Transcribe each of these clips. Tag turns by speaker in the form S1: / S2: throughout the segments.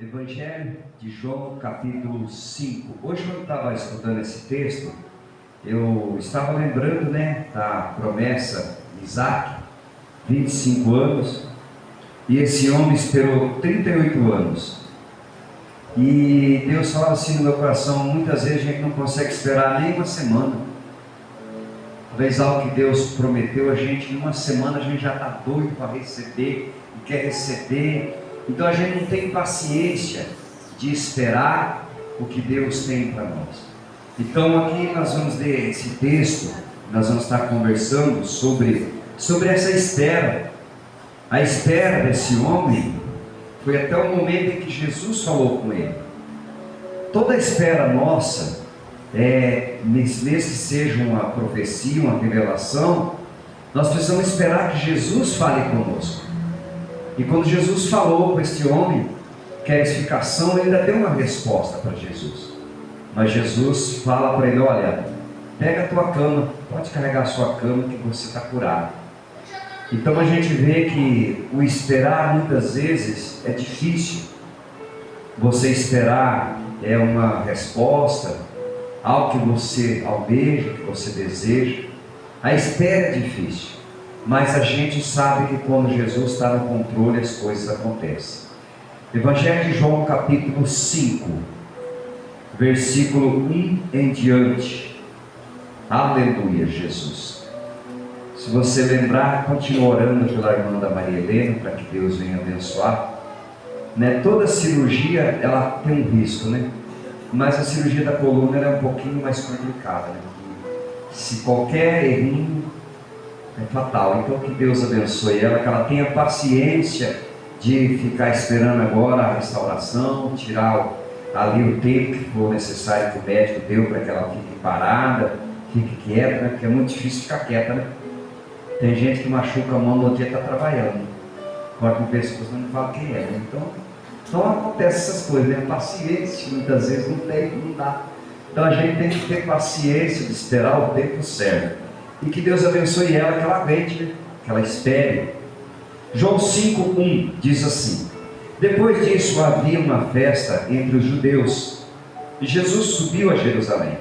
S1: Evangelho de João, capítulo 5. Hoje, quando eu estava estudando esse texto, eu estava lembrando, da promessa de Isaac, 25 anos, e esse homem esperou 38 anos. E Deus falava assim no meu coração: muitas vezes a gente não consegue esperar nem uma semana. Talvez algo que Deus prometeu a gente, em uma semana a gente já está doido para receber, e quer receber. Então a gente não tem paciência de esperar o que Deus tem para nós. Então aqui nós vamos ler esse texto, nós vamos estar conversando sobre essa espera. A espera desse homem foi até o momento em que Jesus falou com ele. Toda a espera nossa, mesmo que seja uma profecia, uma revelação, nós precisamos esperar que Jesus fale conosco. E quando Jesus falou com este homem, queres ficação, ele ainda deu uma resposta para Jesus. Mas Jesus fala para ele: olha, pega a tua cama, pode carregar a sua cama que você está curado. Então a gente vê que o esperar muitas vezes é difícil. Você esperar é uma resposta, algo que você almeja, que você deseja. A espera é difícil. Mas a gente sabe que quando Jesus está no controle, as coisas acontecem. Evangelho de João, capítulo 5, versículo 1 em diante. Aleluia, Jesus. Se você lembrar, continue orando pela irmã da Maria Helena, para que Deus venha abençoar. Toda cirurgia, ela tem um risco, mas a cirurgia da coluna ela é um pouquinho mais complicada, Se qualquer errinho, é fatal. Então que Deus abençoe ela, que ela tenha paciência de ficar esperando agora a restauração, tirar ali o tempo que for necessário que o médico deu para que ela fique parada, fique quieta, porque é muito difícil ficar quieta, Tem gente que machuca a mão no dia que está trabalhando, corta o pescoço, não fala quem é, Então acontece essas coisas, Paciência, muitas vezes não dá. Então a gente tem que ter paciência de esperar o tempo certo. E que Deus abençoe ela, que ela aguente, que ela espere. João 5:1 diz assim: depois disso havia uma festa entre os judeus, e Jesus subiu a Jerusalém.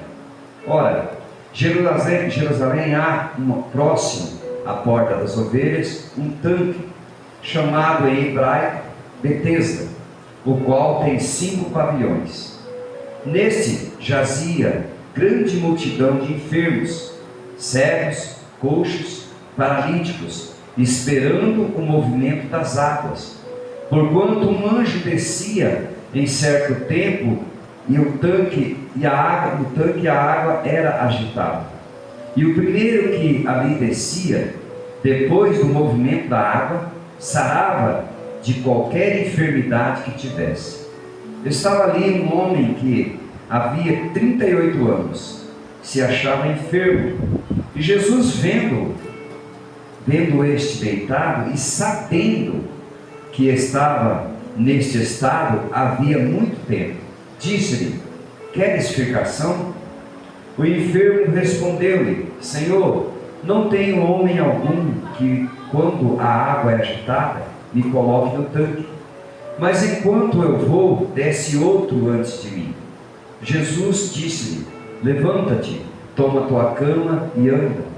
S1: Ora, Jerusalém há próximo à porta das ovelhas um tanque, chamado em hebraico Betesda, o qual tem 5 pavilhões. Neste jazia grande multidão de enfermos, cegos, coxos, paralíticos, esperando o movimento das águas. Porquanto um anjo descia em certo tempo, e o tanque e a água era agitado. E o primeiro que ali descia, depois do movimento da água, sarava de qualquer enfermidade que tivesse. Estava ali um homem que havia 38 anos, se achava enfermo. E Jesus, vendo este deitado e sabendo que estava neste estado havia muito tempo, disse-lhe: queres ficação? O enfermo respondeu-lhe: Senhor, não tenho homem algum que, quando a água é agitada, me coloque no tanque, mas enquanto eu vou, desce outro antes de mim. Jesus disse-lhe: levanta-te, toma tua cama e anda.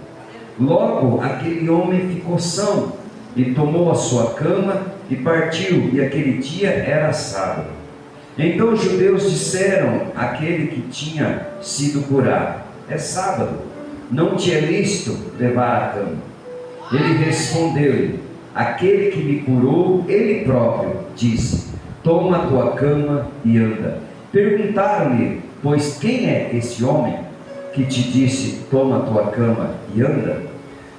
S1: Logo aquele homem ficou são, e tomou a sua cama e partiu, e aquele dia era sábado. Então os judeus disseram àquele que tinha sido curado: é sábado, não te é lícito levar a cama. Ele respondeu-lhe: aquele que me curou, ele próprio, disse: toma a tua cama e anda. Perguntaram-lhe, pois, quem é esse homem que te disse: toma a tua cama e anda?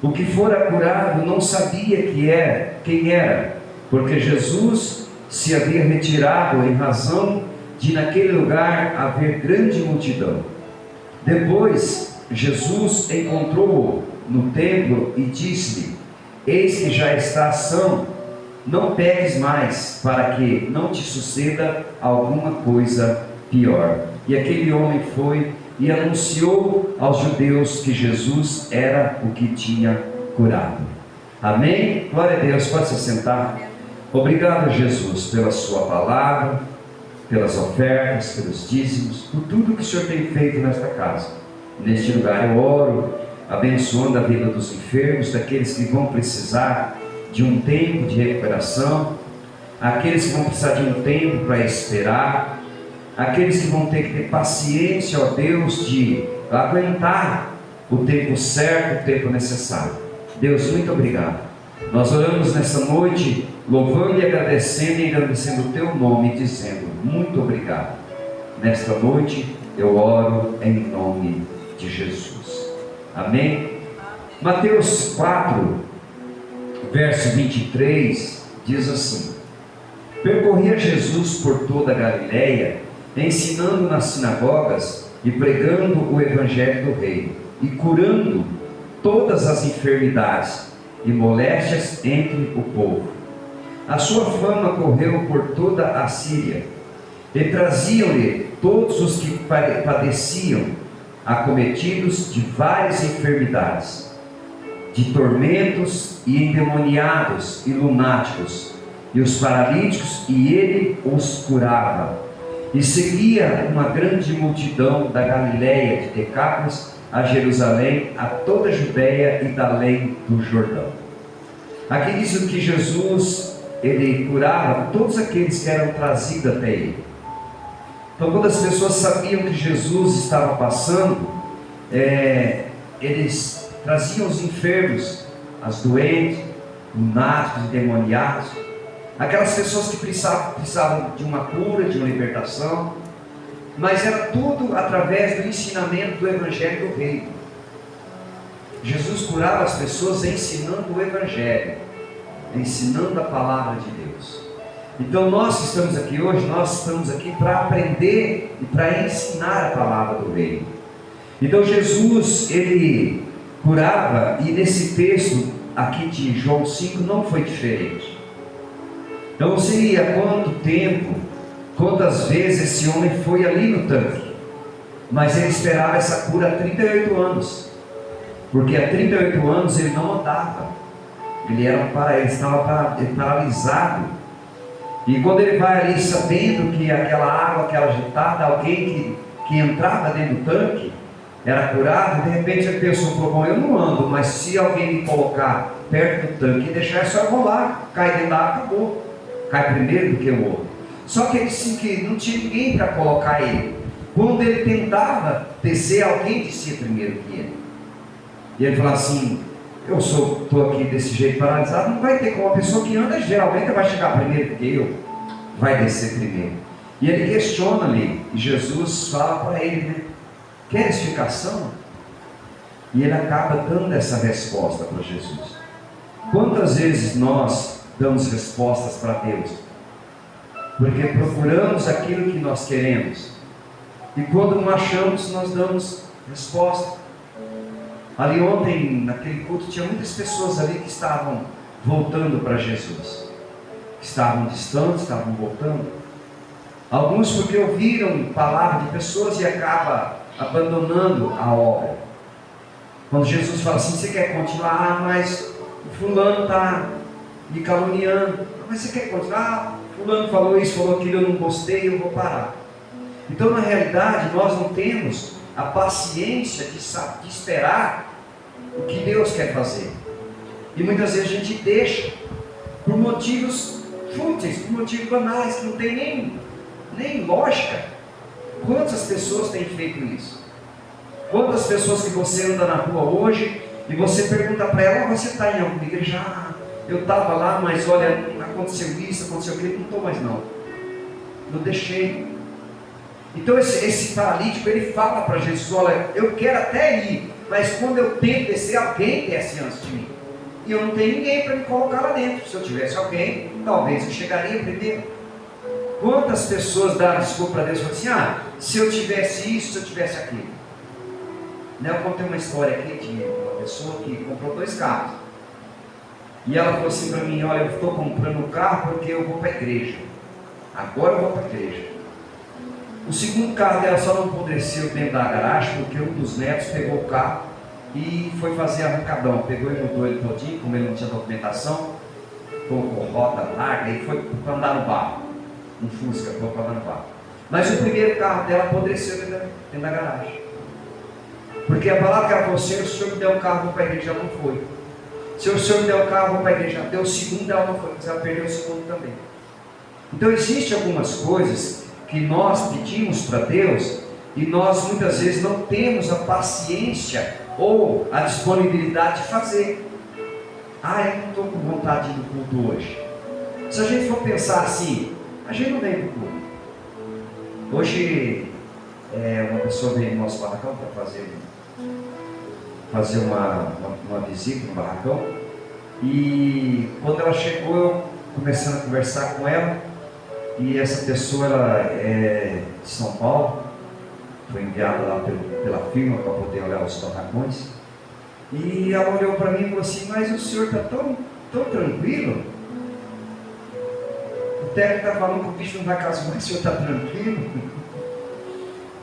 S1: O que fora curado não sabia quem era, porque Jesus se havia retirado em razão de naquele lugar haver grande multidão. Depois Jesus encontrou-o no templo e disse-lhe: eis que já estás são, não peques mais, para que não te suceda alguma coisa pior. E aquele homem foi e anunciou aos judeus que Jesus era o que tinha curado. Amém? Glória a Deus, pode se sentar. Obrigado, Jesus, pela sua palavra. pelas ofertas, pelos dízimos, por tudo que o Senhor tem feito nesta casa. Neste lugar eu oro, abençoando a vida dos enfermos, daqueles que vão precisar de um tempo de recuperação, aqueles que vão precisar de um tempo para esperar, aqueles que vão ter que ter paciência, ó Deus, de aguentar o tempo certo, o tempo necessário. Deus, muito obrigado. Nós oramos nesta noite, louvando e agradecendo e engrandecendo o Teu nome, dizendo muito obrigado. Nesta noite eu oro em nome de Jesus. Amém? Mateus 4, verso 23, diz assim: percorria Jesus por toda a Galileia, ensinando nas sinagogas e pregando o evangelho do reino, e curando todas as enfermidades e moléstias entre o povo. A sua fama correu por toda a Síria, e traziam-lhe todos os que padeciam, acometidos de várias enfermidades, de tormentos, e endemoniados e lunáticos, e os paralíticos, e ele os curava. E seguia uma grande multidão da Galileia, de Decápolis a Jerusalém, a toda a Judeia e da além do Jordão. Aqui diz que Jesus, ele curava todos aqueles que eram trazidos até ele. Então, quando as pessoas sabiam que Jesus estava passando, eles traziam os enfermos, as doentes, lunáticos, endemoniados, aquelas pessoas que precisavam de uma cura, de uma libertação, mas era tudo através do ensinamento do Evangelho do Reino. Jesus curava as pessoas ensinando o Evangelho, ensinando a palavra de Deus. Então nós que estamos aqui hoje, nós estamos aqui para aprender e para ensinar a palavra do Reino. Então Jesus, ele curava, e nesse texto aqui de João 5 não foi diferente. Então seria quanto tempo, quantas vezes esse homem foi ali no tanque, mas ele esperava essa cura há 38 anos, porque há 38 anos ele não andava, ele estava paralisado, e quando ele vai ali sabendo que aquela água, aquela agitada, alguém que entrava dentro do tanque, era curado, de repente a pessoa falou: bom, eu não ando, mas se alguém me colocar perto do tanque e deixar, é só rolar, cai dentro da água, acabou, cai primeiro do que o outro. Só que ele disse que não tinha ninguém para colocar ele. Quando ele tentava descer, alguém descia primeiro que ele. E ele falava assim: eu estou aqui desse jeito paralisado, não vai ter como. A pessoa que anda geralmente vai chegar primeiro que eu, vai descer primeiro. E ele questiona ali, e Jesus fala para ele, né: queres ficação? E ele acaba dando essa resposta para Jesus. Quantas vezes nós damos respostas para Deus? Porque procuramos aquilo que nós queremos, e quando não achamos, nós damos resposta. Ali ontem, naquele culto, tinha muitas pessoas ali que estavam voltando para Jesus, que estavam distantes, estavam voltando. Alguns porque ouviram palavra de pessoas e acabam abandonando a obra. Quando Jesus fala assim: você quer continuar? Mas o fulano está me caluniando. Mas você quer continuar? Fulano falou isso, falou aquilo, eu não gostei, eu vou parar. Então, na realidade, nós não temos a paciência de esperar o que Deus quer fazer. E muitas vezes a gente deixa por motivos fúteis, por motivos banais, que não tem nem lógica. Quantas pessoas têm feito isso? Quantas pessoas que você anda na rua hoje e você pergunta para ela: você está em alguma igreja? Eu estava lá, mas olha, aconteceu isso, aconteceu aquilo, não estou mais não. Eu deixei. Então esse paralítico, ele fala para Jesus: olha, eu quero até ir, mas quando eu tento descer, alguém desce antes de mim. E eu não tenho ninguém para me colocar lá dentro. Se eu tivesse alguém, talvez eu chegaria primeiro. Quantas pessoas dão desculpa para Deus e falam assim: se eu tivesse isso, se eu tivesse aquilo. Eu contei uma história aqui de uma pessoa que comprou 2 carros. E ela falou assim para mim: olha, eu estou comprando um carro porque eu vou para a igreja. Agora eu vou para a igreja. O segundo carro dela só não apodreceu dentro da garagem porque um dos netos pegou o carro e foi fazer arrancadão. Pegou e mudou ele todinho, como ele não tinha documentação, colocou roda larga e foi para andar no barro. Um Fusca, foi para andar no barro. Mas o primeiro carro dela apodreceu dentro da garagem. Porque a palavra que ela falou: Senhor, se o Senhor me der um carro, vou para a igreja, ela não foi. Se o Senhor me der um carro, vou para a igreja. Deu o segundo, ela não foi, mas ela perdeu o segundo também. Então existem algumas coisas que nós pedimos para Deus e nós muitas vezes não temos a paciência ou a disponibilidade de fazer. Eu não estou com vontade de ir no culto hoje. Se a gente for pensar assim, a gente não vem no culto. Hoje uma pessoa veio no nosso barracão para fazer uma visita no barracão, e quando ela chegou, eu começando a conversar com ela, e essa pessoa ela é de São Paulo, foi enviada lá pela firma para poder olhar os barracões, e ela olhou para mim e falou assim: mas o senhor está tão tranquilo? O técnico está falando que o bicho não vai casar, mas o senhor está tranquilo?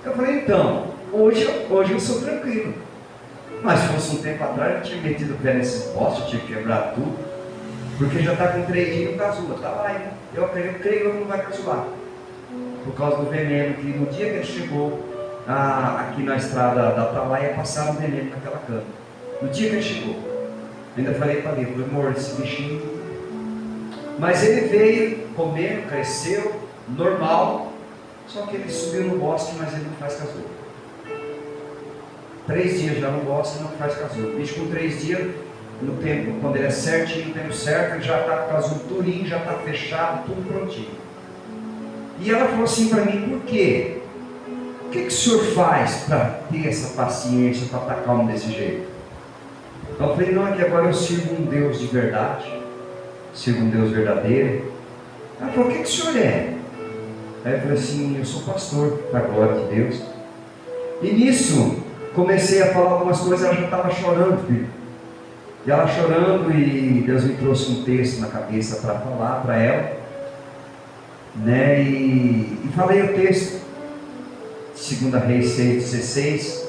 S1: Eu falei: então, hoje eu sou tranquilo. Mas se fosse um tempo atrás, eu tinha metido o pé nesses postos, tinha quebrado tudo. Porque já está com 3 dias e não casula. Está lá ainda. Eu creio que ele não vai casular. Por causa do veneno, que no dia que ele chegou aqui na estrada da Atalaia, passaram um veneno naquela cama. No dia que ele chegou. Ainda falei para ele: amor, esse bichinho. Mas ele veio comendo, cresceu, normal. Só que ele subiu no bosque, mas ele não faz casulo. 3 dias já no bosque, não faz casulo. O bicho com 3 dias, no tempo, quando ele é certinho, no tempo certo, ele já está com o casulo durinho, já está fechado, tudo prontinho. E ela falou assim para mim: por quê? O que o senhor faz para ter essa paciência, para estar calmo desse jeito? Eu falei: não, é que agora eu sirvo um Deus de verdade, sirvo um Deus verdadeiro. Ela falou: o que o senhor é? Aí eu falei assim: eu sou pastor, para a glória de Deus. E nisso, comecei a falar algumas coisas, ela já estava chorando, filho. E ela chorando, e Deus me trouxe um texto na cabeça para falar para ela, né? E falei o texto, 2 Reis 6,16,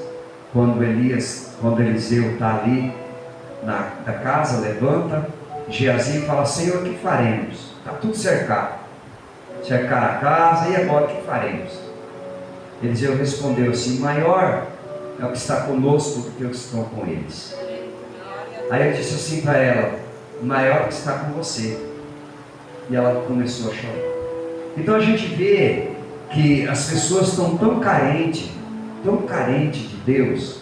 S1: quando Eliseu está ali da casa, levanta, Geazi fala: Senhor, o que faremos? Está tudo cercado. Cercaram a casa, e agora o que faremos? Eliseu respondeu assim: maior é o que está conosco do que os que estão com eles. Aí eu disse assim para ela: maior é o que está com você. E ela começou a chorar. Então a gente vê que as pessoas estão tão carentes de Deus,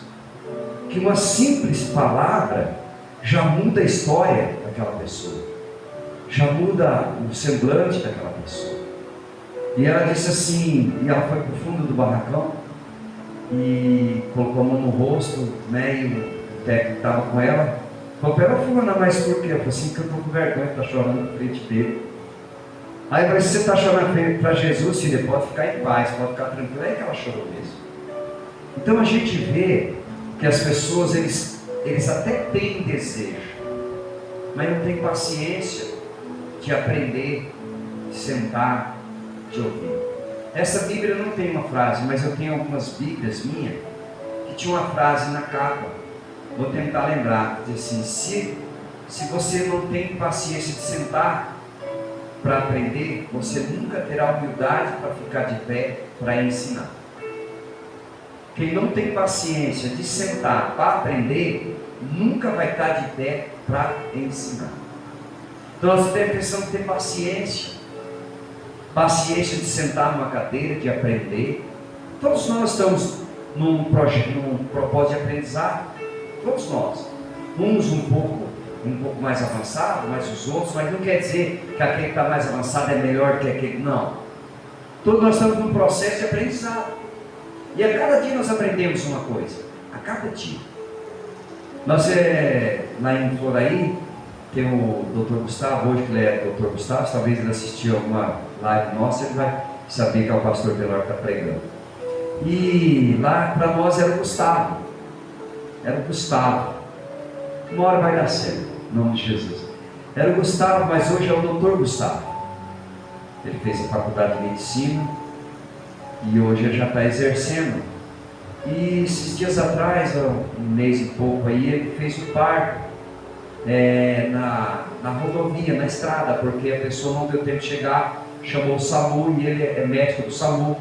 S1: que uma simples palavra já muda a história daquela pessoa, já muda o semblante daquela pessoa. E ela disse assim, e ela foi para o fundo do barracão e colocou a mão no rosto, né? E o técnico estava com ela, falou para ela: fulana, mas por quê? Eu falei assim: que eu estou com vergonha, está chorando na frente dele. Aí eu falei: se você está chorando para Jesus, filha, pode ficar em paz, pode ficar tranquila. Aí que ela chorou mesmo. Então a gente vê que as pessoas, eles até têm desejo, mas não têm paciência de aprender, de sentar, de ouvir. Essa Bíblia não tem uma frase, mas eu tenho algumas Bíblias minhas que tinha uma frase na capa. Vou tentar lembrar, diz assim: se você não tem paciência de sentar para aprender, você nunca terá humildade para ficar de pé para ensinar. Quem não tem paciência de sentar para aprender, nunca vai estar de pé para ensinar. Então nós precisamos ter paciência de sentar numa cadeira, de aprender. Todos nós estamos num propósito de aprendizado, todos nós, uns um pouco mais avançado, mas os outros, mas não quer dizer que aquele que está mais avançado é melhor que aquele, não. Todos nós estamos num processo de aprendizado, e a cada dia nós aprendemos uma coisa, a cada dia. Nós lá em Floraí, tem o Dr. Gustavo, hoje que ele é Dr. Gustavo, talvez ele assistiu alguma live nossa, ele vai saber que é o pastor Pelor que está pregando. E lá para nós era o Gustavo. Uma hora vai dar certo, em nome de Jesus. Era o Gustavo, mas hoje é o Dr. Gustavo. Ele fez a faculdade de medicina e hoje ele já está exercendo. E esses dias atrás, um mês e pouco aí, ele fez o parto na rodovia, na estrada, porque a pessoa não deu tempo de chegar, chamou o SAMU, e ele é médico do SAMU,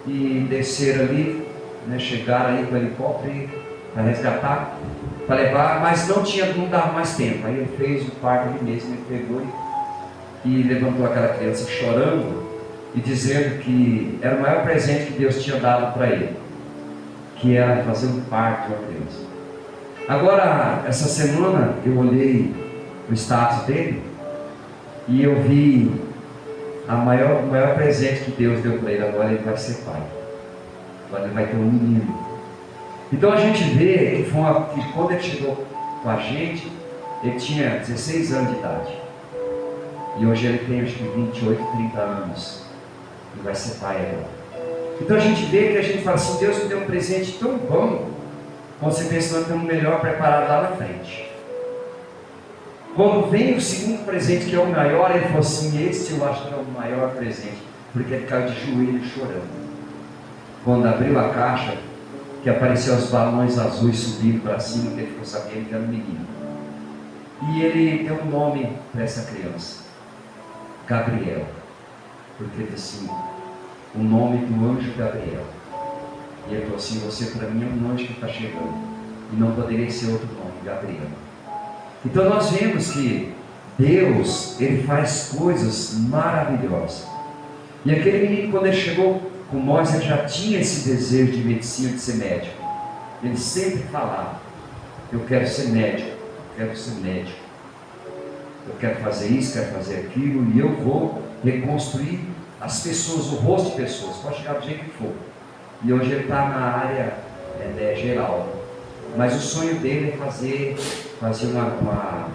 S1: e desceram ali, né, chegaram aí com o helicóptero para resgatar, para levar, mas não dava mais tempo. Aí ele fez o parto ali mesmo, ele pegou e levantou aquela criança chorando e dizendo que era o maior presente que Deus tinha dado para ele, que era fazer um parto de uma criança. Agora, essa semana eu olhei o status dele e eu vi o maior presente que Deus deu para ele. Agora ele vai ser pai, agora ele vai ter um menino. Então a gente vê que quando ele chegou com a gente, ele tinha 16 anos de idade, e hoje ele tem acho que 28, 30 anos, e vai ser pai agora. Então a gente vê que a gente fala assim, Deus me deu um presente tão bom, quando você pensa que nós estamos melhor preparados lá na frente. Quando vem o segundo presente, que é o maior, ele falou assim, esse eu acho que é o maior presente, porque ele caiu de joelho chorando. Quando abriu a caixa, que apareceu os balões azuis subindo para cima, que ele ficou sabendo que era um menino. E ele deu um nome para essa criança, Gabriel, porque ele disse assim, o nome do anjo Gabriel. E ele falou assim, você para mim é um anjo que está chegando, e não poderia ser outro nome, Gabriel. Então nós vemos que Deus, Ele faz coisas maravilhosas. E aquele menino, quando ele chegou com nós, ele já tinha esse desejo de medicina, de ser médico. Ele sempre falava, eu quero ser médico, eu quero ser médico, eu quero fazer isso, quero fazer aquilo, e eu vou reconstruir as pessoas, o rosto de pessoas, pode chegar do jeito que for. E hoje ele está na área geral, mas o sonho dele é fazer uma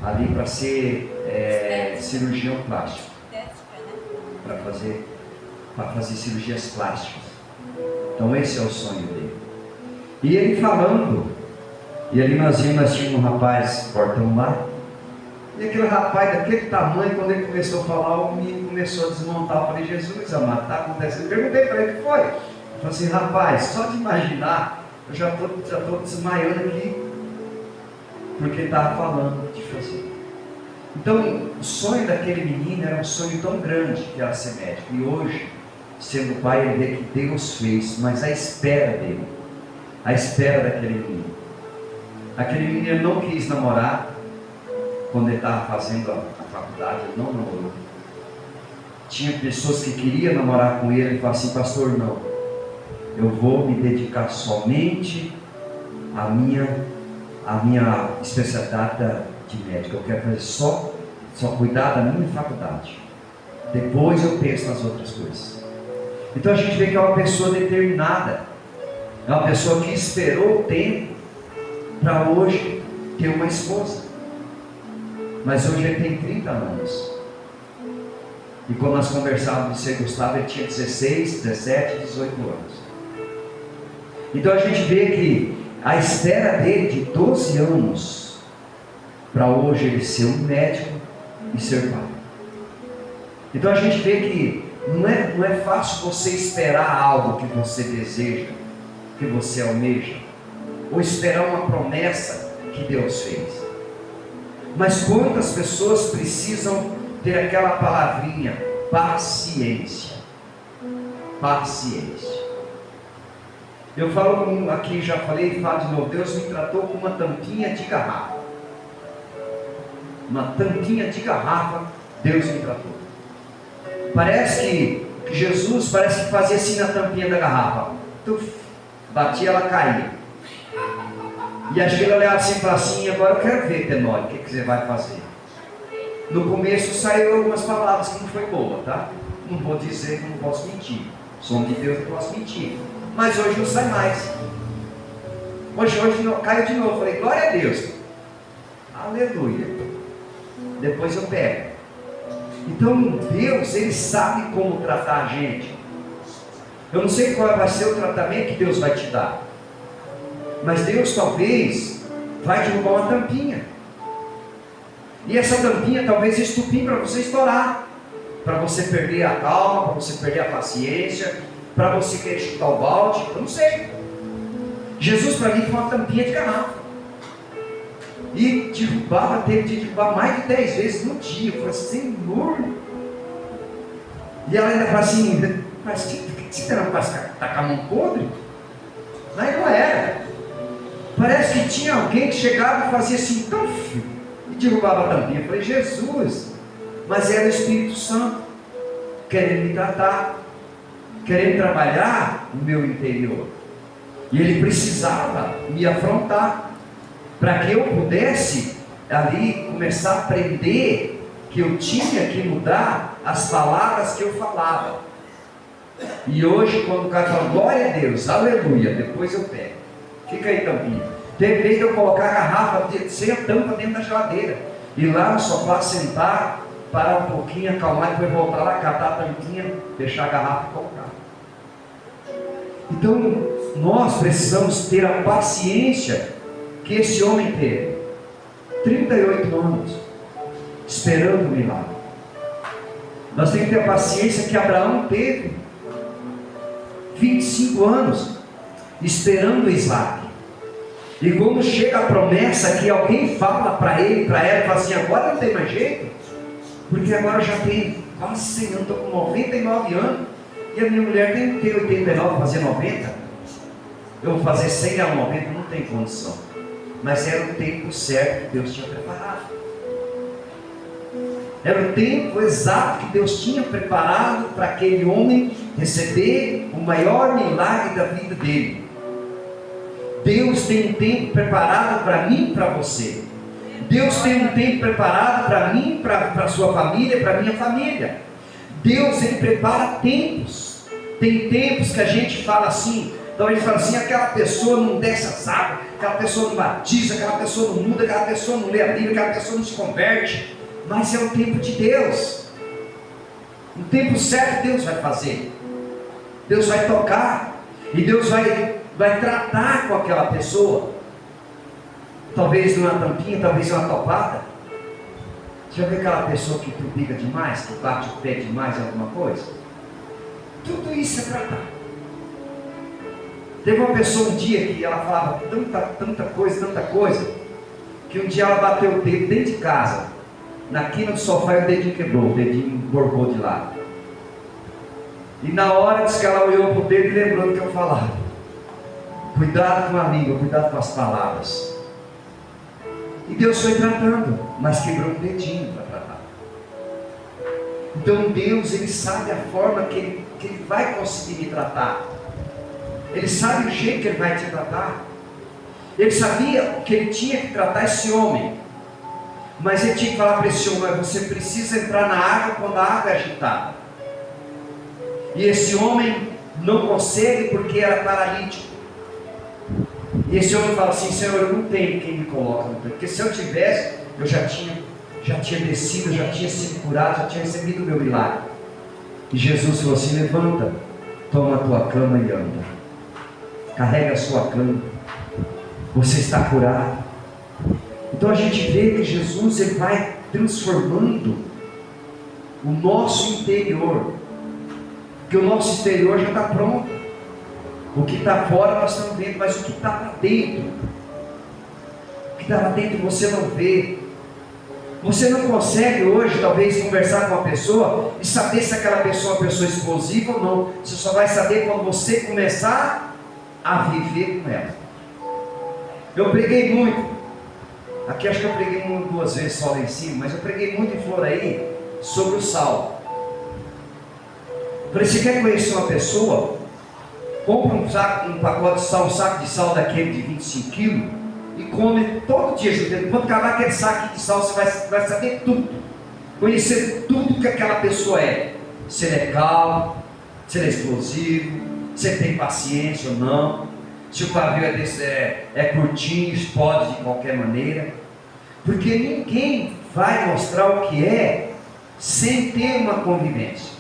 S1: ali para ser cirurgião plástico, para fazer cirurgias plásticas. Então esse é o sonho dele. E ele falando, e ali nós tínhamos um rapaz portão lá, e aquele rapaz daquele tamanho, quando ele começou a falar, o menino começou a desmontar. Eu falei, Jesus amado, está acontecendo? Eu perguntei para ele o que foi. Ele falou assim, rapaz, só de imaginar, eu já estou desmaiando aqui, porque ele estava falando de fazer. Então, o sonho daquele menino era um sonho tão grande que era ser médico. E hoje, sendo pai, ele vê que Deus fez, mas a espera dele, a espera daquele menino. Aquele menino não quis namorar. Quando ele estava fazendo a faculdade, ele não namorou. Tinha pessoas que queriam namorar com ele, ele falou assim, pastor, não, eu vou me dedicar somente à minha especialidade de médico, eu quero fazer só cuidar da minha faculdade, depois eu penso nas outras coisas. Então a gente vê que é uma pessoa determinada, é uma pessoa que esperou o tempo para hoje ter uma esposa. Mas hoje ele tem 30 anos. E quando nós conversávamos de ser Gustavo, ele tinha 16, 17, 18 anos. Então a gente vê que a espera dele de 12 anos para hoje ele ser um médico e ser pai. Então a gente vê que não é fácil você esperar algo que você deseja, que você almeja, ou esperar uma promessa que Deus fez. Mas quantas pessoas precisam ter aquela palavrinha, paciência. Paciência. Eu falo aqui, já falei e falo de novo, Deus me tratou com uma tampinha de garrafa. Uma tampinha de garrafa, Deus me tratou. Parece que Jesus parece que fazia assim na tampinha da garrafa. Tuf, batia, ela caía. E acho que ele olhava assim e falava assim, agora eu quero ver, Tenório, o que você vai fazer? No começo saiu algumas palavras que não foi boa, tá? Não vou dizer que não posso mentir. Som de Deus, não posso mentir. Mas hoje não sai mais. Hoje não, caiu de novo. Falei, glória a Deus. Aleluia. Depois eu pego. Então Deus, Ele sabe como tratar a gente. Eu não sei qual vai ser o tratamento que Deus vai te dar. Mas Deus talvez vai derrubar uma tampinha. E essa tampinha talvez estupim para você estourar. Para você perder a calma, para você perder a paciência, para você querer chutar o balde, eu não sei. Jesus para mim foi uma tampinha de garrafa. E teve de derrubar mais de 10 vezes no dia. Eu falei, Senhor. E ela ainda fala assim, Parece que você não parece que está com a mão podre? Mas não era. Parece que tinha alguém que chegava e fazia assim, tão filho, e derrubava a tampinha. Eu falei, Jesus, mas era o Espírito Santo, querendo me tratar, querendo trabalhar no meu interior. E ele precisava me afrontar, para que eu pudesse ali começar a aprender que eu tinha que mudar as palavras que eu falava. E hoje, quando o cara fala, glória a Deus, aleluia, depois eu pego. Fica aí, tampinha. Teve vez de eu colocar a garrafa sem a tampa dentro da geladeira, e lá no sofá sentar, parar um pouquinho, acalmar, depois voltar lá, catar a tampinha, fechar a garrafa e colocar. Então, nós precisamos ter a paciência que esse homem teve. 38 anos, esperando o milagre. Nós temos que ter a paciência que Abraão teve. 25 anos, esperando Isaac. E quando chega a promessa que alguém fala para ele, para ela, fala assim, agora não tem mais jeito, porque agora já tem quase 100 anos, estou com 99 anos, e a minha mulher tem que ter 89, fazer 90, eu vou fazer 100 a 90, não tem condição, mas era o tempo certo que Deus tinha preparado, era o tempo exato que Deus tinha preparado para aquele homem receber o maior milagre da vida dele. Deus tem um tempo preparado para mim e para você. Deus tem um tempo preparado para mim, para a sua família, para a minha família. Deus, Ele prepara tempos. Tem tempos que a gente fala assim, então ele fala assim, aquela pessoa não desce as águas, aquela pessoa não batiza, aquela pessoa não muda, aquela pessoa não lê a Bíblia, aquela pessoa não se converte. Mas é o tempo de Deus. No tempo certo Deus vai fazer. Deus vai tocar. E Deus vai tratar com aquela pessoa. Talvez numa tampinha, talvez uma topada. Já viu aquela pessoa que trupica demais, que bate o pé demais em alguma coisa? Tudo isso é tratar. Teve uma pessoa um dia que ela falava tanta coisa, que um dia ela bateu o dedo dentro de casa, na quina do sofá, e o dedinho quebrou, o dedinho emborcou de lado. E na hora que ela olhou para o dedo e lembrou do que eu falava. Cuidado com a língua, cuidado com as palavras. E Deus foi tratando, mas quebrou um dedinho para tratar. Então Deus, Ele sabe a forma que ele vai conseguir me tratar. Ele sabe o jeito que Ele vai te tratar. Ele sabia que Ele tinha que tratar esse homem. Mas Ele tinha que falar para esse homem, você precisa entrar na água quando a água é agitada. E esse homem não consegue porque era paralítico. E esse homem fala assim, Senhor, eu não tenho quem me coloque no tanque, porque se eu tivesse, eu já tinha descido, já tinha sido curado, já tinha recebido o meu milagre. E Jesus falou assim, levanta, toma a tua cama e anda. Carrega a sua cama. Você está curado. Então a gente vê que Jesus, Ele vai transformando o nosso interior. Porque o nosso exterior já está pronto. O que está fora nós estamos vendo, mas o que está lá dentro, o que está lá dentro você não vê. Você não consegue hoje, talvez, conversar com uma pessoa e saber se aquela pessoa é uma pessoa explosiva ou não. Você só vai saber quando você começar a viver com ela. Eu preguei muito, aqui acho que eu preguei 1 ou 2 vezes só lá em cima, mas eu preguei muito em Floraí sobre o sal. Falei, você quer conhecer uma pessoa? Compra um pacote de sal, um saco de sal daquele de 25 quilos e come todo dia junto. Quando acabar aquele saco de sal, você vai saber tudo, conhecer tudo que aquela pessoa é. Se ele é calmo, se ele é explosivo, se ele tem paciência ou não, se o pavio é curtinho, explode de qualquer maneira. Porque ninguém vai mostrar o que é sem ter uma convivência.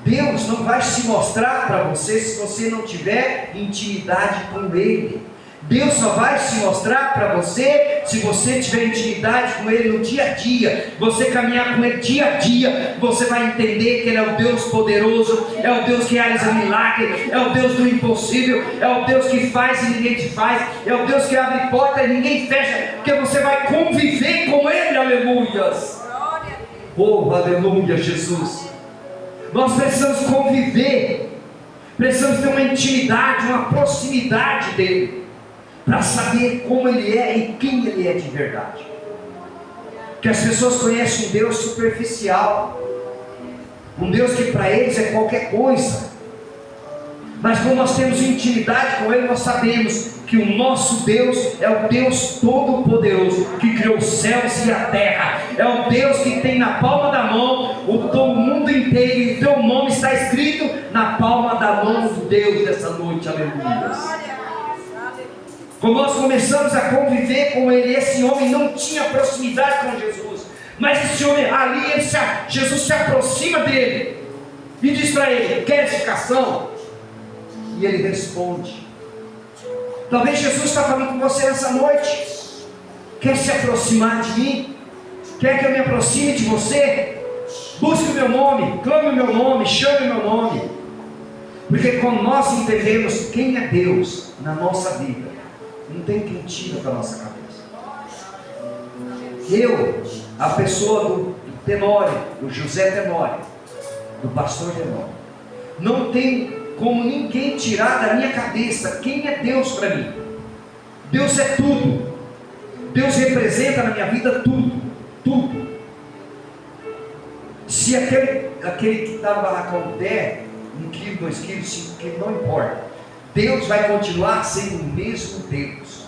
S1: Deus não vai se mostrar para você se você não tiver intimidade com Ele. Deus só vai se mostrar para você se você tiver intimidade com Ele no dia a dia. Você caminhar com Ele dia a dia, você vai entender que Ele é o Deus poderoso, é o Deus que realiza milagre, é o Deus do impossível, é o Deus que faz e ninguém te faz, é o Deus que abre porta e ninguém fecha, porque você vai conviver com Ele, aleluias. Oh, aleluia, Jesus. Nós precisamos conviver, precisamos ter uma intimidade, uma proximidade dele, para saber como ele é e quem ele é de verdade. Que as pessoas conhecem um Deus superficial, um Deus que para eles é qualquer coisa. Mas quando nós temos intimidade com ele, nós sabemos que o nosso Deus é o Deus Todo-Poderoso, que criou os céus e a terra. É o Deus que tem na palma da mão o mundo inteiro, e o teu nome está escrito na palma da mão de Deus nessa noite. Aleluia. Quando nós começamos a conviver com ele, esse homem não tinha proximidade com Jesus, mas esse homem ali, Jesus se aproxima dele e diz para ele: quer edificação? E ele responde. Talvez Jesus está falando com você nessa noite. Quer se aproximar de mim? Quer que eu me aproxime de você? Busque o meu nome, clame o meu nome, chame o meu nome. Porque quando nós entendemos quem é Deus na nossa vida, não tem quem tira da nossa cabeça. Eu, a pessoa do Tenório, do José Tenório, do pastor Tenório, não tem como ninguém tirar da minha cabeça quem é Deus para mim. Deus é tudo. Deus representa na minha vida tudo. Tudo. Se aquele que está no barracão der 1 quilo, 2 quilos, 5 quilos, não importa. Deus vai continuar sendo o mesmo Deus.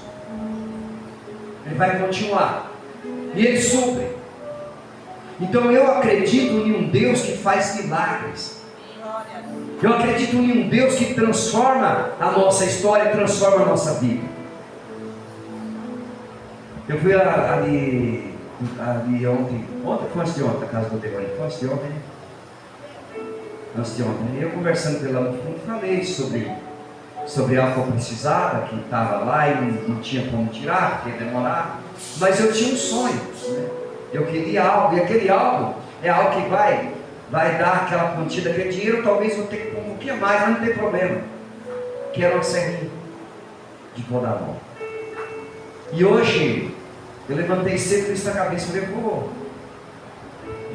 S1: Ele vai continuar. E Ele supre. Então eu acredito em um Deus que faz milagres. Eu acredito em um Deus que transforma a nossa história, transforma a nossa vida. Eu fui ali ontem foi antes de ontem, a casa do Deus, foi antes de ontem. Eu conversando com ele lá no fundo, falei sobre algo que eu precisava, que estava lá e não tinha como tirar, porque ia demorar. Mas eu tinha um sonho, né? Eu queria algo, e aquele algo é algo que vai dar aquela quantia daquele dinheiro. Talvez eu tenha um pouquinho mais, mas não tem problema. Que era uma serrinha de podar a mão. E hoje eu levantei cedo com isso na cabeça. Falei,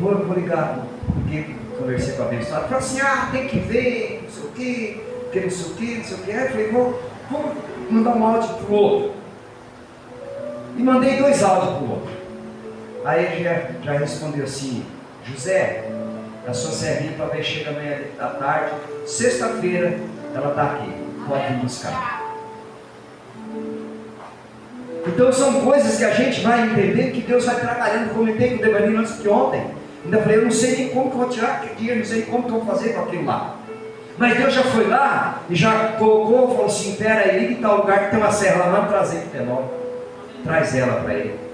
S1: vou ligar, porque conversei com a abençoada. Falei assim: tem que ver, não sei o que, não sei o que, não sei o que. Aí eu falei, vou mandar um áudio para o outro. E mandei 2 áudios para o outro. Aí ele já respondeu assim: José, a sua serrinha talvez chegue amanhã à tarde, sexta-feira ela está aqui, pode vir buscar. Então são coisas que a gente vai entender, que Deus vai trabalhando. Comentei com o Devanino antes de ontem, ainda falei, eu não sei nem como que eu vou tirar aquele dinheiro, não sei nem como que eu vou fazer com aquilo lá. Mas Deus já foi lá e já colocou, falou assim: espera aí, liga em tal lugar que tem uma serra lá, vamos trazer para o Tenório. Traz ela para ele.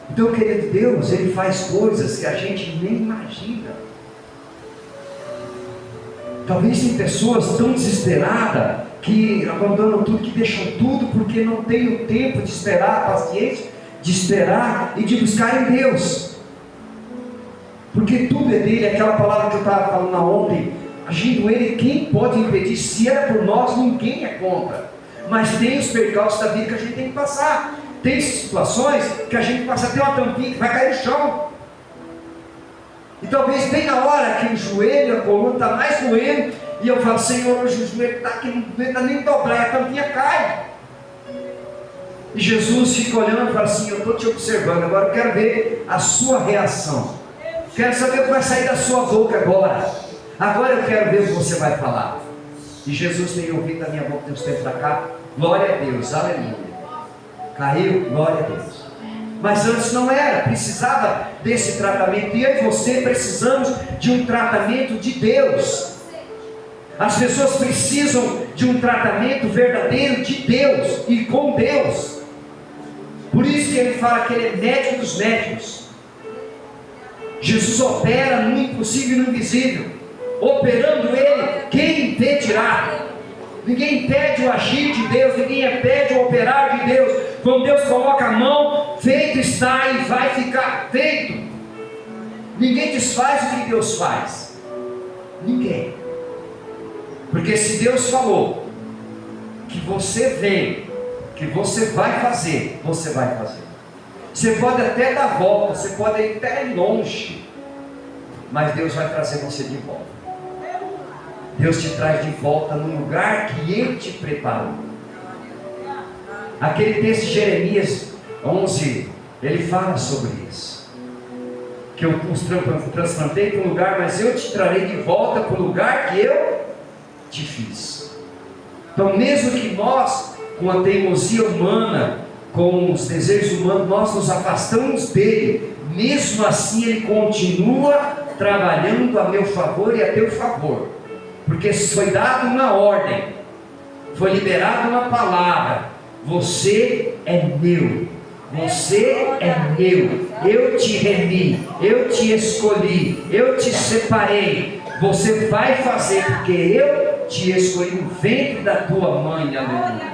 S1: Então, querido, Deus, Ele faz coisas que a gente nem imagina. Talvez tem pessoas tão desesperadas que abandonam tudo, que deixam tudo, porque não tem o tempo de esperar, a paciência de esperar e de buscar em Deus. Porque tudo é dele. Aquela palavra que eu estava falando ontem, agindo Ele, quem pode impedir? Se era por nós, ninguém é contra. Mas tem os percalços da vida que a gente tem que passar. Tem situações que a gente passa, tem uma tampinha que vai cair no chão. E talvez bem na hora que o joelho, a coluna está mais doendo, e eu falo: Senhor, hoje o joelho está aqui, não está nem dobrar, e a tampinha cai. E Jesus fica olhando e fala assim: eu estou te observando, agora eu quero ver a sua reação. Quero saber o que vai sair da sua boca agora. Agora eu quero ver o que você vai falar. E Jesus tem ouvido da minha boca de uns tempos para cá. Glória a Deus, aleluia. Caiu, glória a Deus. Mas antes não era, precisava desse tratamento. E eu e você precisamos de um tratamento de Deus. As pessoas precisam de um tratamento verdadeiro de Deus e com Deus. Por isso que ele fala que ele é médico dos médicos. Jesus opera no impossível e no invisível. Operando ele, quem impedirá? Ninguém impede o agir de Deus, ninguém impede o operar de Deus. Quando Deus coloca a mão, feito está e vai ficar feito. Ninguém desfaz o que Deus faz. Ninguém. Porque se Deus falou que você vem, que você vai fazer, você vai fazer. Você pode até dar volta, você pode ir até longe, mas Deus vai trazer você de volta. Deus te traz de volta no lugar que Ele te preparou. Aquele texto de Jeremias 11, ele fala sobre isso. Que eu os transplantei para um lugar, mas eu te trarei de volta para o lugar que eu te fiz. Então, mesmo que nós, com a teimosia humana, com os desejos humanos, nós nos afastamos dele, mesmo assim ele continua trabalhando a meu favor e a teu favor, porque foi dada uma ordem, foi liberada uma palavra: você é meu, você é meu, eu te remi, eu te escolhi, eu te separei, você vai fazer porque eu te escolhi no ventre da tua mãe. Aleluia.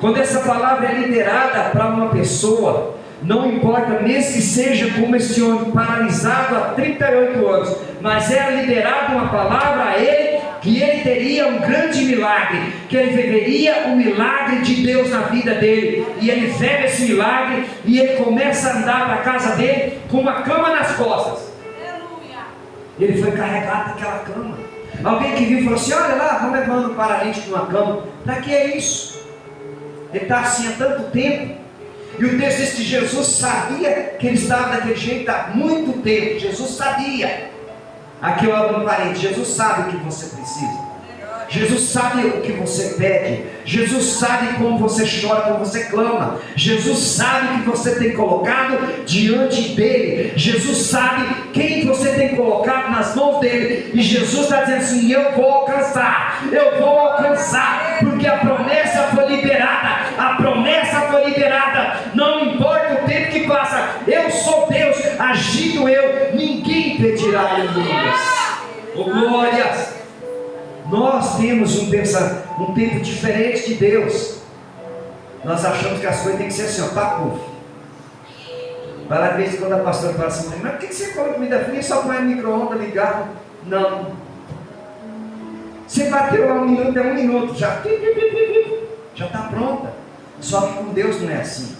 S1: Quando essa palavra é liberada para uma pessoa, não importa, mesmo que seja como este homem paralisado há 38 anos, mas era liberada uma palavra a ele, que ele teria um grande milagre, que ele viveria o milagre de Deus na vida dele, e ele vive esse milagre, e ele começa a andar para a casa dele com uma cama nas costas. Ele foi carregado naquela cama. Alguém que viu falou assim: olha lá, vamos levando um paralítico numa cama. Para que é isso? Ele está assim há tanto tempo. E o texto diz que Jesus sabia que ele estava daquele jeito há muito tempo. Jesus sabia. Aqui eu abro um parente. Jesus sabe o que você precisa. Jesus sabe o que você pede. Jesus sabe como você chora, como você clama. Jesus sabe o que você tem colocado diante dele. Jesus sabe quem você tem colocado nas mãos dele. E Jesus está dizendo assim: eu vou alcançar, eu vou alcançar, porque a promessa foi liberada. A promessa foi liberada. Não importa o tempo que passa, eu sou Deus, agindo eu, ninguém impedirá. Aleluia. Oh, glórias. Nós temos um tempo diferente de Deus. Nós achamos que as coisas têm que ser assim, ó, papo. Vai lá, de vez em quando a pastora fala assim: mas por que você come comida fria e só põe no micro-ondas ligado? Não. Você bateu lá um minuto, já está pronta. Só que com Deus não é assim.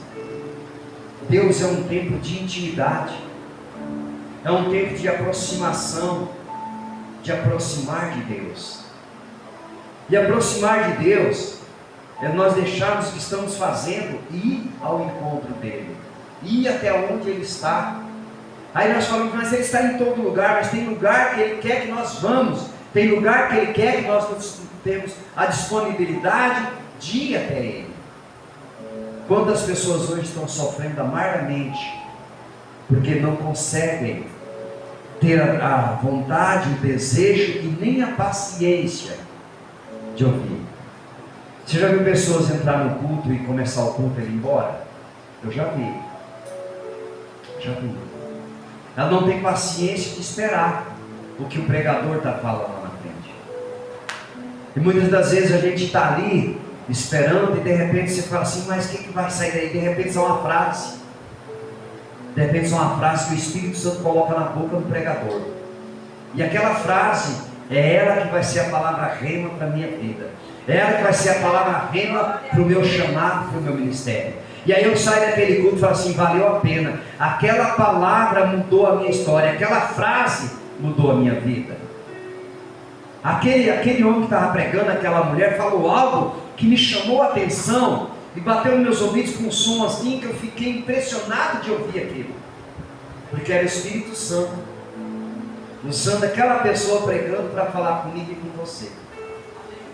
S1: Deus é um tempo de intimidade, é um tempo de aproximação, de aproximar de Deus. E aproximar de Deus é nós deixarmos o que estamos fazendo e ir ao encontro dele, ir até onde ele está. Aí nós falamos: mas ele está em todo lugar. Mas tem lugar que ele quer que nós vamos, tem lugar que ele quer que nós temos a disponibilidade de ir até ele. Quantas pessoas hoje estão sofrendo amargamente porque não conseguem ter a vontade, o desejo e nem a paciência de ouvir. Você já viu pessoas entrar no culto e começar o culto e ir embora? Eu já vi. Ela não tem paciência de esperar o que o pregador está falando lá na frente. E muitas das vezes a gente está ali esperando, e de repente você fala assim: mas o que vai sair daí? De repente só uma frase. De repente só uma frase que o Espírito Santo coloca na boca do pregador. E aquela frase é ela que vai ser a palavra rema para a minha vida. É ela que vai ser a palavra rema para o meu chamado, para o meu ministério. E aí eu saio daquele culto e falo assim: valeu a pena. Aquela palavra mudou a minha história. Aquela frase mudou a minha vida. Aquele homem que estava pregando, aquela mulher, falou algo que me chamou a atenção e bateu nos meus ouvidos com um som assim que eu fiquei impressionado de ouvir aquilo. Porque era o Espírito Santo usando aquela pessoa pregando para falar comigo e com você.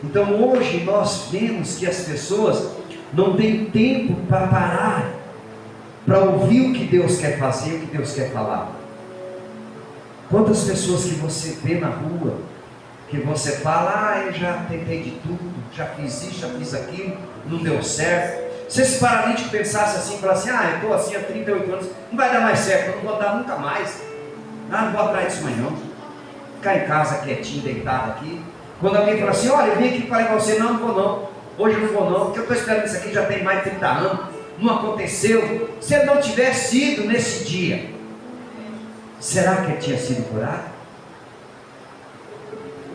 S1: Então hoje nós vemos que as pessoas não têm tempo para parar, para ouvir o que Deus quer fazer, o que Deus quer falar. Quantas pessoas que você vê na rua, que você fala: eu já tentei de tudo, já fiz isso, já fiz aquilo, não deu certo. Se esse paralítico pensasse assim, falasse: eu estou assim há 38 anos, não vai dar mais certo, eu não vou dar nunca mais. Não vou atrás disso mais não. Ficar em casa quietinho, deitado aqui. Quando alguém fala assim: olha, eu vim aqui para falar com você, não vou não. Hoje eu não vou não, porque eu estou esperando isso aqui já tem mais de 30 anos. Não aconteceu. Se ele não tivesse ido nesse dia, será que ele tinha sido curado?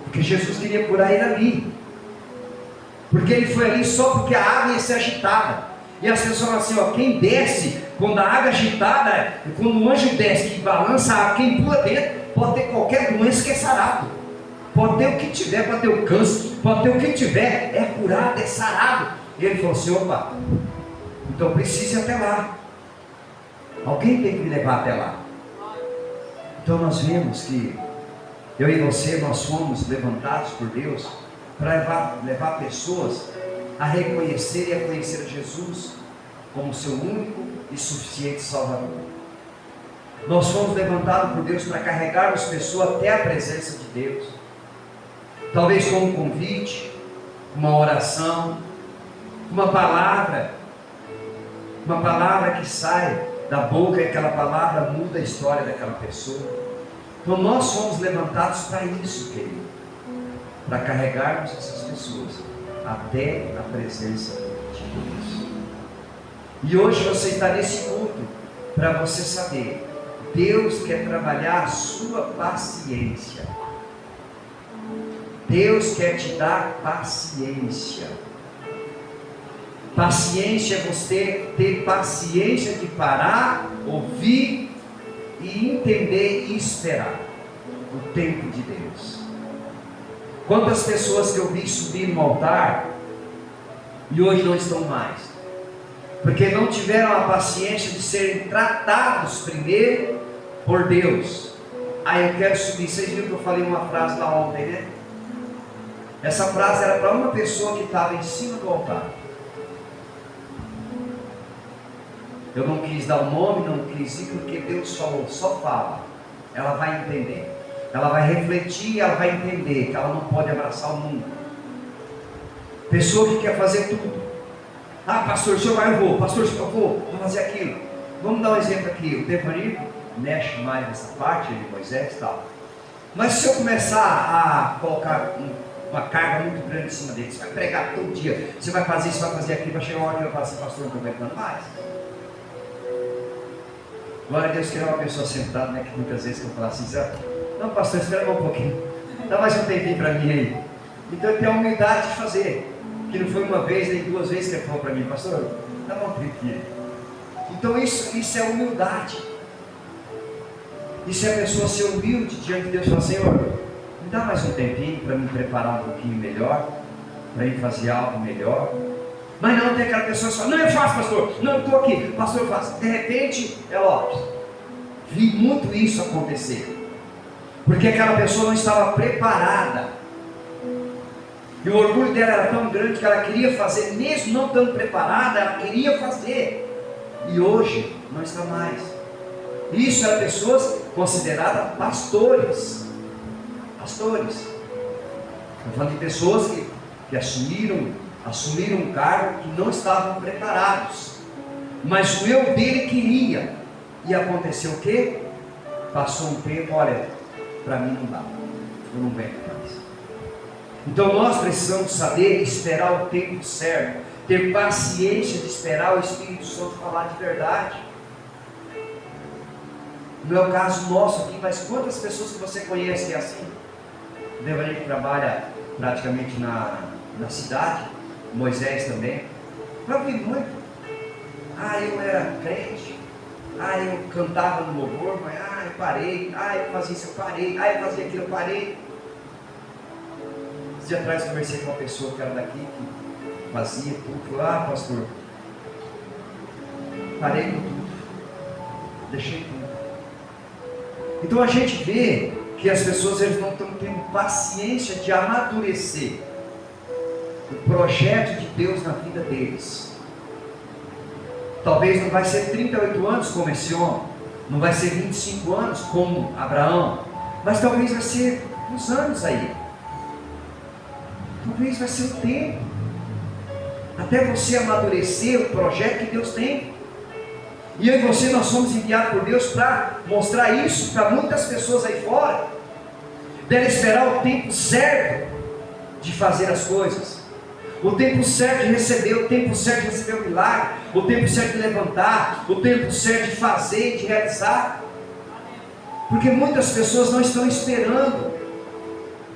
S1: Porque Jesus queria curar ele ali. Porque ele foi ali só porque a água ia ser agitada. E as pessoas falam assim: quem desce Quando a água agitada, quando o anjo desce, que balança a água, quem pula dentro, pode ter qualquer doença que é sarado. Pode ter o que tiver, pode ter o câncer, pode ter o que tiver, é curado, é sarado. E ele falou assim: opa, então precisa ir até lá. Alguém tem que me levar até lá. Então nós vemos que eu e você, nós fomos levantados por Deus para levar pessoas a reconhecer e a conhecer Jesus como seu único e suficiente Salvador. Nós fomos levantados por Deus para carregarmos pessoas até a presença de Deus, talvez com um convite, uma oração, uma palavra que sai da boca, e aquela palavra muda a história daquela pessoa. Então nós somos levantados para isso, querido, para carregarmos essas pessoas até a presença de Deus. E hoje você está nesse culto para você saber, Deus quer trabalhar a sua paciência. Deus quer te dar paciência. Paciência é você ter paciência de parar, ouvir e entender e esperar o tempo de Deus. Quantas pessoas que eu vi subir no altar e hoje não estão mais, porque não tiveram a paciência de serem tratados primeiro por Deus. Eu quero subir. Vocês viram que eu falei uma frase lá ontem, né? Essa frase era para uma pessoa que estava em cima do altar. Eu não quis dar o nome, não quis ir, porque Deus falou, só fala. Ela vai entender. Ela vai refletir, ela vai entender que ela não pode abraçar o mundo. Pessoa que quer fazer tudo. Pastor, o senhor vai, eu vou. Pastor, eu vou fazer aquilo. Vamos dar um exemplo aqui. O Devani mexe mais nessa parte de Moisés e tal. Mas se eu começar a colocar uma carga muito grande em cima dele, você vai pregar todo dia, você vai fazer isso, vai fazer aquilo, vai chegar uma hora que eu falo assim: pastor, não estou aguentando mais. Glória a Deus que é uma pessoa sentada, né? Que muitas vezes eu falo assim: não, pastor, espera um pouquinho, dá mais um tempinho para mim aí. Então eu tenho a humildade de fazer, que não foi uma vez nem duas vezes que ele falou para mim: pastor, dá um tempinho. Então isso é humildade. Isso é a pessoa ser humilde diante de Deus e falar: Senhor, me dá mais um tempinho para me preparar um pouquinho melhor, para ir fazer algo melhor. Mas não tem aquela pessoa que fala: não, eu faço, pastor, não, eu estou aqui, pastor, eu faço. De repente, vi muito isso acontecer, porque aquela pessoa não estava preparada, e o orgulho dela era tão grande que ela queria fazer, mesmo não estando preparada, ela queria fazer, e hoje não está mais. Isso eram pessoas consideradas pastores. Estou falando de pessoas que assumiram um cargo que não estavam preparados, mas o eu dele queria, e aconteceu o quê? Passou um tempo: olha, para mim não dá, eu não aguento mais. Então nós precisamos saber esperar o tempo certo, ter paciência de esperar o Espírito Santo falar de verdade. Não é o caso nosso aqui, mas quantas pessoas que você conhece que é assim? O Devani que trabalha praticamente na cidade, Moisés também. Eu vi muito. Eu era crente. Eu cantava no louvor, mas eu parei. Eu fazia isso, eu parei. Eu fazia aquilo, eu parei. Esse dia atrás conversei com uma pessoa que era daqui, que fazia tudo. Falou: pastor, parei com tudo, deixei tudo. Então a gente vê que as pessoas eles não estão tendo paciência de amadurecer o projeto de Deus na vida deles. Talvez não vai ser 38 anos como esse homem, não vai ser 25 anos como Abraão, mas talvez vai ser uns anos aí. Talvez vai ser o tempo até você amadurecer o projeto que Deus tem. E eu e você, nós somos enviados por Deus para mostrar isso para muitas pessoas aí fora. Deve esperar o tempo certo de fazer as coisas, o tempo certo de receber, o tempo certo de receber o milagre, o tempo certo de levantar, o tempo certo de fazer e de realizar. Porque muitas pessoas não estão esperando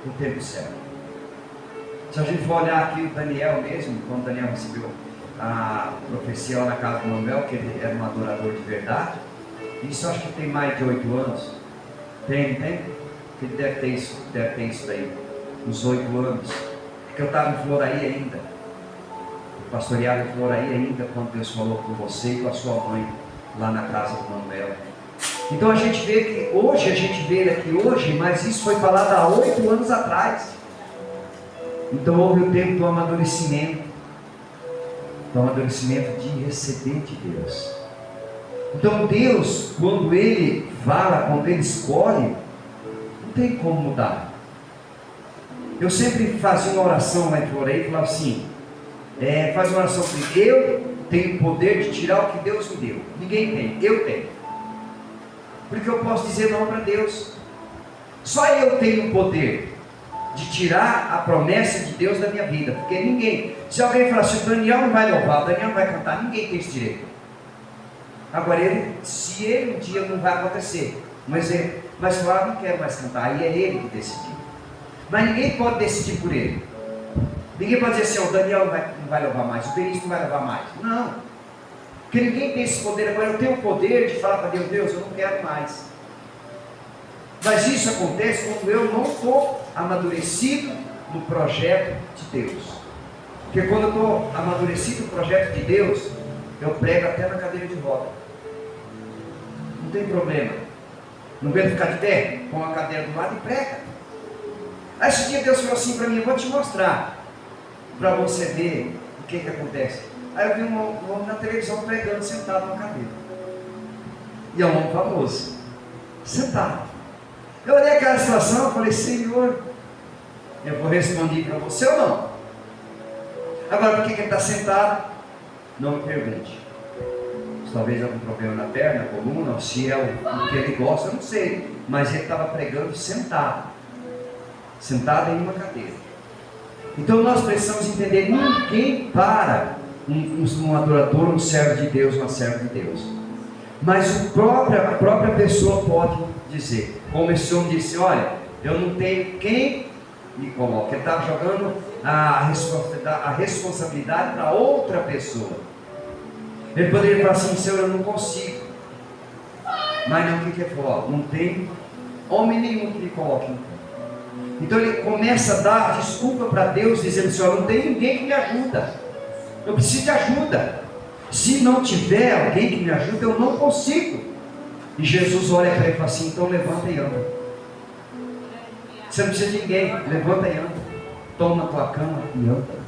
S1: o tempo certo. Se a gente for olhar aqui o Daniel mesmo, quando Daniel recebeu a profecia lá na casa do Manuel, que ele era um adorador de verdade. Isso acho que tem mais de 8 anos. Tem? Ele deve ter isso daí, uns 8 anos. Porque eu estava em Floraí ainda. Eu pastoreava em Floraí ainda, quando Deus falou com você e com a sua mãe, lá na casa do Manuel. Então a gente vê que hoje, a gente vê ele aqui hoje, mas isso foi falado há 8 anos atrás. Então houve o tempo do amadurecimento. Do amadurecimento de receber de Deus. Então Deus, quando Ele fala, quando Ele escolhe, não tem como mudar. Eu sempre fazia uma oração lá em Floreio e falava assim, faz uma oração comigo, eu tenho o poder de tirar o que Deus me deu. Ninguém tem, eu tenho. Porque eu posso dizer não para Deus. Só eu tenho o poder de tirar a promessa de Deus da minha vida. Porque ninguém, se alguém falar assim, o Daniel não vai louvar, o Daniel não vai cantar, ninguém tem esse direito. Agora se ele um dia não vai acontecer, mas falar, não quero mais cantar, aí é ele que decidiu. Mas ninguém pode decidir por ele. Ninguém pode dizer assim, o Daniel não vai louvar mais, o Benício não vai louvar mais. Não, porque ninguém tem esse poder. Agora eu tenho o poder de falar para Deus, Deus, eu não quero mais. Mas isso acontece quando eu não estou amadurecido no projeto de Deus. Porque quando eu estou amadurecido no projeto de Deus, eu prego até na cadeira de roda. Não tem problema. Não quero ficar de pé, com a cadeira do lado e prega. Aí esse dia Deus falou assim para mim, eu vou te mostrar, para você ver o que acontece. Aí eu vi um homem na televisão pregando, sentado na cadeira. E é um homem famoso, sentado. Eu olhei aquela situação e falei, Senhor, eu vou responder para você ou não? Agora, por que ele está sentado? Não me pergunte. Talvez algum problema na perna, na coluna, ou se é o que ele gosta, eu não sei. Mas ele estava pregando sentado em uma cadeira. Então nós precisamos entender, ninguém para um adorador, um servo de Deus, uma serva de Deus. Mas a própria pessoa pode dizer, como esse homem disse, olha, eu não tenho quem me coloque. Ele estava jogando a responsabilidade para outra pessoa. Ele poderia falar assim, Senhor, eu não consigo. Mas não, o que ele falou? Não tem homem nenhum que me coloque. Então ele começa a dar desculpa para Deus, dizendo, Senhor, não tem ninguém que me ajuda. Eu preciso de ajuda. Se não tiver alguém que me ajude, eu não consigo. E Jesus olha para ele e fala assim, então levanta e anda. Você não precisa de ninguém, levanta e anda. Toma a tua cama e anda.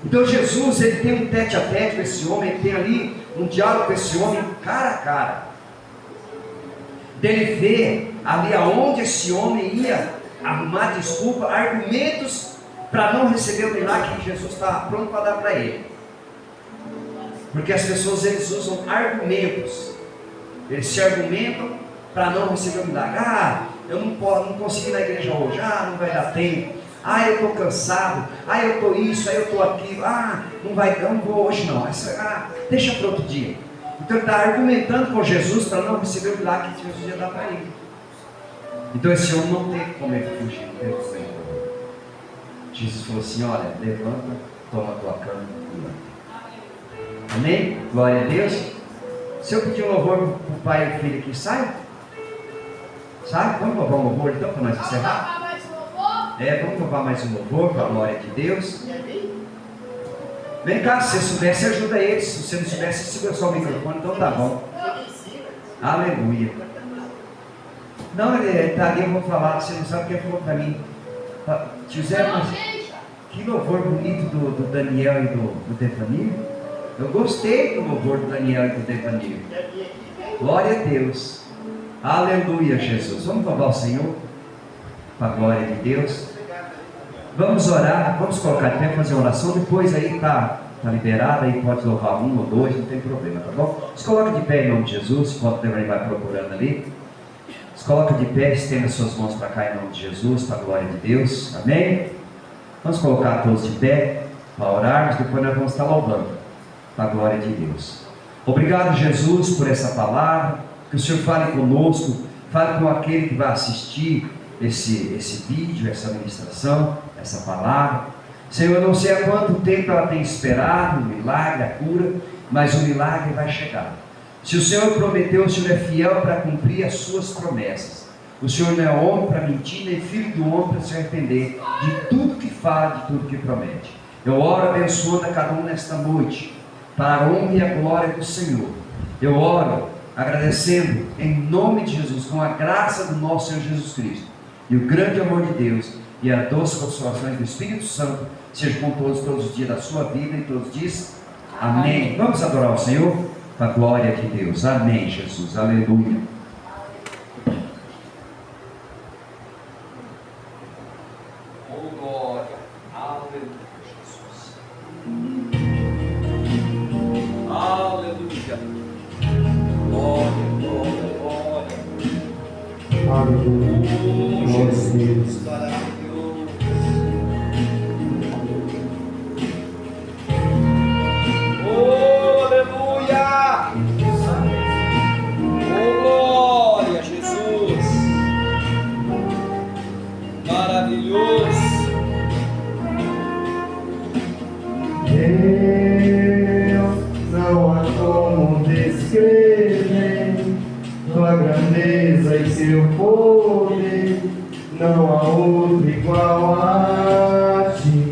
S1: Então Jesus, ele tem um tete a tete com esse homem, ele tem ali um diálogo com esse homem, cara a cara. Dele ver ali aonde esse homem ia arrumar desculpa, argumentos para não receber o milagre que Jesus estava pronto para dar para ele. Porque as pessoas, eles usam argumentos. Eles se argumentam para não receber o milagre. Eu não consigo ir na igreja hoje. Não vai dar tempo. Eu estou cansado. Eu estou isso, eu estou aquilo. Eu não vou hoje não. Deixa para outro dia. Então ele está argumentando com Jesus para não receber o milagre que Jesus ia dar para ele. Então esse homem não teve como ele fugir, não teve como ele correr. Jesus falou assim, olha, levanta, toma a tua cama e anda. Amém? Glória a Deus. Se eu pedir um louvor para o pai e o filho aqui, sai? Sai? Vamos louvar um louvor então para nós encerrar? Vamos louvar mais um louvor para a glória de Deus. Vem cá, se você soubesse, ajuda eles. Se você não soubesse, segura só o microfone, então tá bom. Aleluia. Não, ele está ali, eu vou falar, você não sabe o que ele falou para mim. Tio Zé, mas que louvor bonito do Daniel e do Devanir. Eu gostei do louvor do Daniel e do Devanir. Glória a Deus. Aleluia, Jesus. Vamos louvar o Senhor para a glória de Deus. Vamos orar, vamos colocar de pé, fazer uma oração. Depois aí está liberado, aí pode louvar um ou dois, não tem problema, tá bom? Se coloca de pé em nome de Jesus, pode levar e vai procurando ali. Se coloca de pé, estenda suas mãos para cá em nome de Jesus, para a glória de Deus. Amém? Vamos colocar todos de pé para orarmos, depois nós vamos estar louvando para a glória de Deus. Obrigado, Jesus, por essa palavra. Que o Senhor fale conosco, fale com aquele que vai assistir esse vídeo, essa ministração, essa palavra. Senhor, eu não sei há quanto tempo ela tem esperado o milagre, a cura, mas o milagre vai chegar. Se o Senhor prometeu, o Senhor é fiel para cumprir as suas promessas. O Senhor não é homem para mentir, nem filho do homem para se arrepender de tudo que fala, de tudo que promete. Eu oro abençoando a cada um nesta noite, para a honra e a glória do Senhor. Eu oro agradecendo em nome de Jesus, com a graça do nosso Senhor Jesus Cristo, e o grande amor de Deus, e a doce consolação do Espírito Santo, seja com todos os dias da sua vida, e todos dizem amém. Vamos adorar o Senhor, com a glória de Deus. Amém, Jesus, aleluia. Oh, glória, aleluia, Jesus. Aleluia. Glória, glória, glória.
S2: Aleluia.
S1: Oh, Jesus,
S2: Deus.
S1: maravilhoso. Oh, aleluia. Oh, glória, Jesus. Maravilhoso.
S2: Deus, não há como descrever tua grandeza e seu poder, não há outro igual a ti.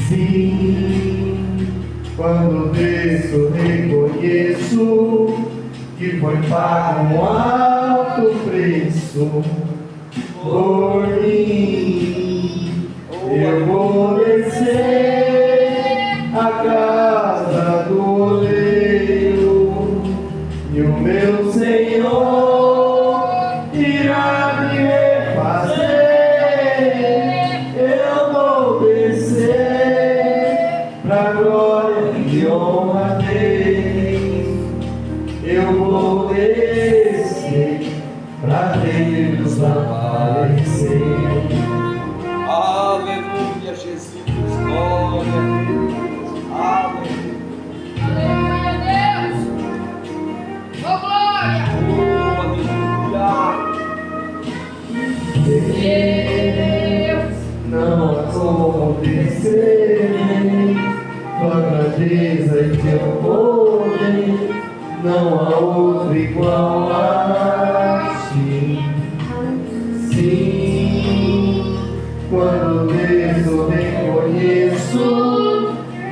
S2: Sim, quando desço reconheço que foi pago um alto preço por mim. Eu vou descer a casa do oleiro e o meu Senhor irá me refazer. Eu vou descer pra glória e honra dele. Eu vou descer pra Deus aparecer.
S1: Aleluia, Jesus, glória a Deus, aleluia,
S3: Aleluia, Deus! Oh, glória! Deus!
S2: Não há como descrever tua grandeza e teu poder, não há outro igual a ti. Sim, quando desço reconheço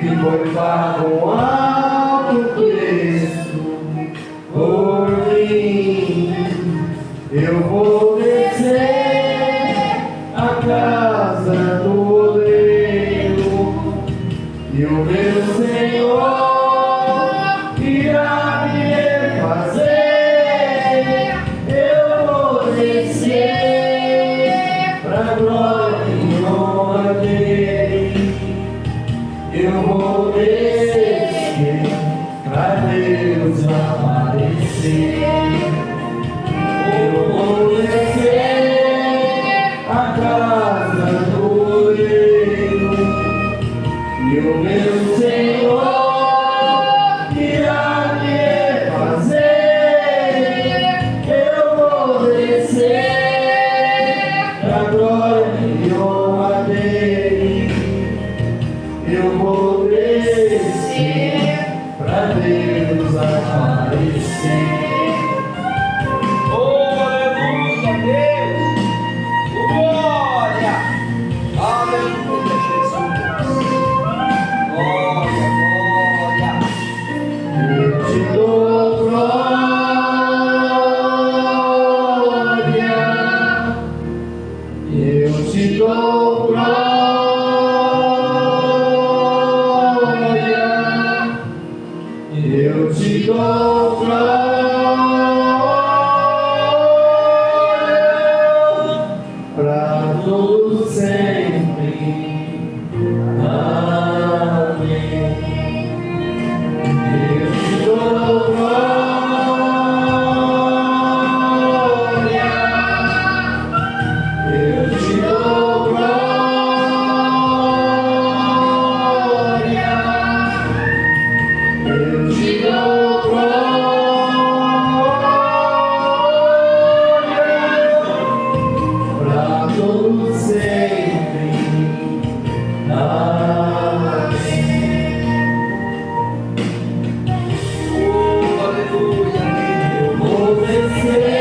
S2: que foi pago um alto preço por mim. Eu vou descer a casa do oleiro e o meu Senhor irá me refazer. Eu vou descer pra glória e honra dele. Eu vou descer pra Deus aparecer. Eu vou descer a casa do oleiro e o meu Senhor irá me fazer. Eu vou descer pra glória e honra dele. Eu vou descer pra Deus aparecer. agradecer.